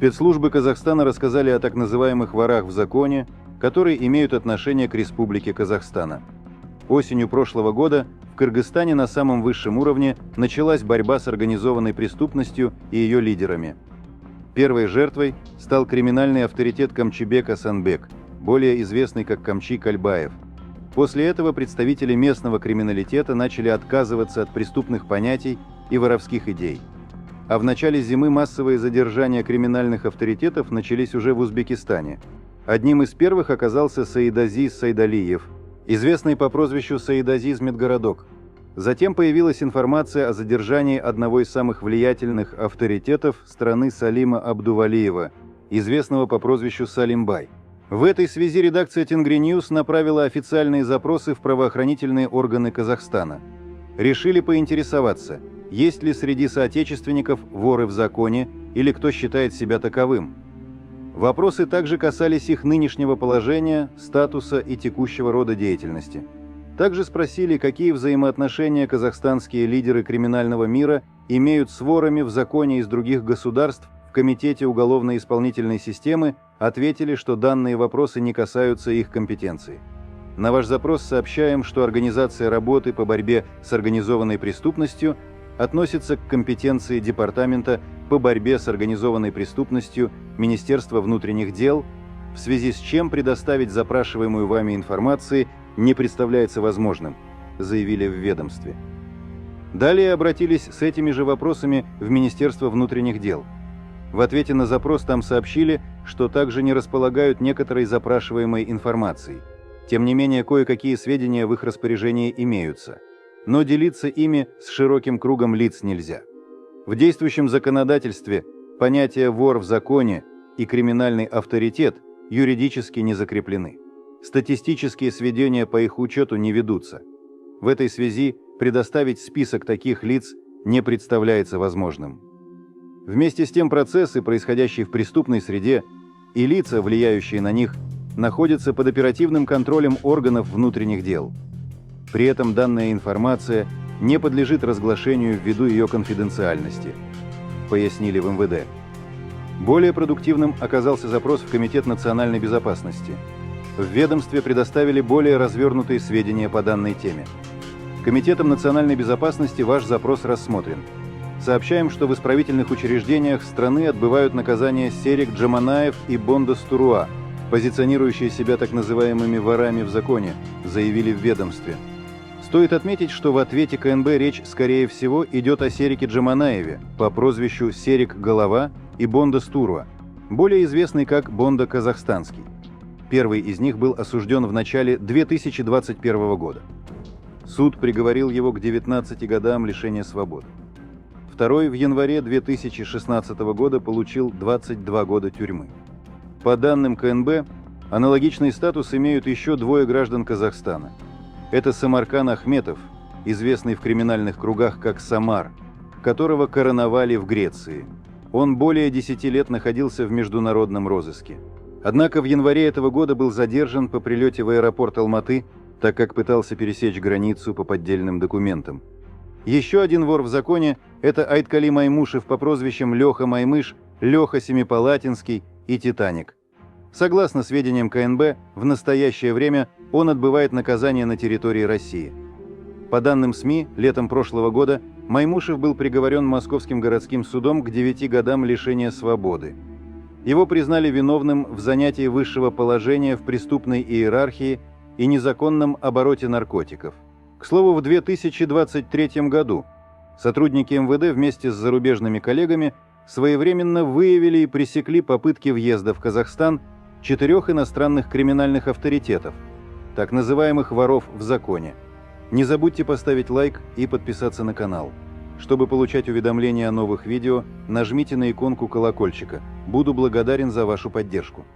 Спецслужбы Казахстана рассказали о так называемых ворах в законе, которые имеют отношение к Республике Казахстана. Осенью прошлого года в Кыргызстане на самом высшем уровне началась борьба с организованной преступностью и ее лидерами. Первой жертвой стал криминальный авторитет Камчибек Асанбек, более известный как Камчи Кальбаев. После этого представители местного криминалитета начали отказываться от преступных понятий и воровских идей. А в начале зимы массовые задержания криминальных авторитетов начались уже в Узбекистане. Одним из первых оказался Саидазиз Сайдалиев, известный по прозвищу Саидазиз Медгородок. Затем появилась информация о задержании одного из самых влиятельных авторитетов страны Салима Абдувалиева, известного по прозвищу Салимбай. В этой связи редакция Тенгри Ньюс направила официальные запросы в правоохранительные органы Казахстана. Решили поинтересоваться, есть ли среди соотечественников воры в законе или кто считает себя таковым. Вопросы также касались их нынешнего положения, статуса и текущего рода деятельности. Также спросили, какие взаимоотношения казахстанские лидеры криминального мира имеют с ворами в законе из других государств. В Комитете уголовно-исполнительной системы ответили, что данные вопросы не касаются их компетенции. На ваш запрос сообщаем, что организация работы по борьбе с организованной преступностью относится к компетенции Департамента по борьбе с организованной преступностью Министерства внутренних дел, в связи с чем предоставить запрашиваемую вами информацию не представляется возможным, заявили в ведомстве. Далее обратились с этими же вопросами в Министерство внутренних дел. В ответе на запрос там сообщили, что также не располагают некоторой запрашиваемой информацией. Тем не менее, кое-какие сведения в их распоряжении имеются. Но делиться ими с широким кругом лиц нельзя. В действующем законодательстве понятия «вор в законе» и «криминальный авторитет» юридически не закреплены. Статистические сведения по их учету не ведутся. В этой связи предоставить список таких лиц не представляется возможным. Вместе с тем процессы, происходящие в преступной среде, и лица, влияющие на них, находятся под оперативным контролем органов внутренних дел. При этом данная информация не подлежит разглашению ввиду ее конфиденциальности, пояснили в МВД. Более продуктивным оказался запрос в Комитет национальной безопасности. В ведомстве предоставили более развернутые сведения по данной теме. Комитетом национальной безопасности ваш запрос рассмотрен. Сообщаем, что в исправительных учреждениях страны отбывают наказание Серик Джаманаев и Бондас Туруа, позиционирующие себя так называемыми ворами в законе, заявили в ведомстве. Стоит отметить, что в ответе КНБ речь, скорее всего, идет о Серике Джаманаеве по прозвищу Серик Голова и Бондас Туруа, более известный как Бонда Казахстанский. Первый из них был осужден в начале 2021 года. Суд приговорил его к 19 годам лишения свободы. Второй в январе 2016 года получил 22 года тюрьмы. По данным КНБ, аналогичный статус имеют еще двое граждан Казахстана. Это Самаркан Ахметов, известный в криминальных кругах как Самар, которого короновали в Греции. Он более 10 лет находился в международном розыске. Однако в январе этого года был задержан по прилете в аэропорт Алматы, так как пытался пересечь границу по поддельным документам. Еще один вор в законе – это Айткали Маймушев по прозвищам Леха Маймыш, Леха Семипалатинский и Титаник. Согласно сведениям КНБ, в настоящее время он отбывает наказание на территории России. По данным СМИ, летом прошлого года Маймушев был приговорен Московским городским судом к 9 годам лишения свободы. Его признали виновным в занятии высшего положения в преступной иерархии и незаконном обороте наркотиков. К слову, в 2023 году сотрудники МВД вместе с зарубежными коллегами своевременно выявили и пресекли попытки въезда в Казахстан 4 иностранных криминальных авторитетов, так называемых воров в законе. Не забудьте поставить лайк и подписаться на канал. Чтобы получать уведомления о новых видео, нажмите на иконку колокольчика. Буду благодарен за вашу поддержку.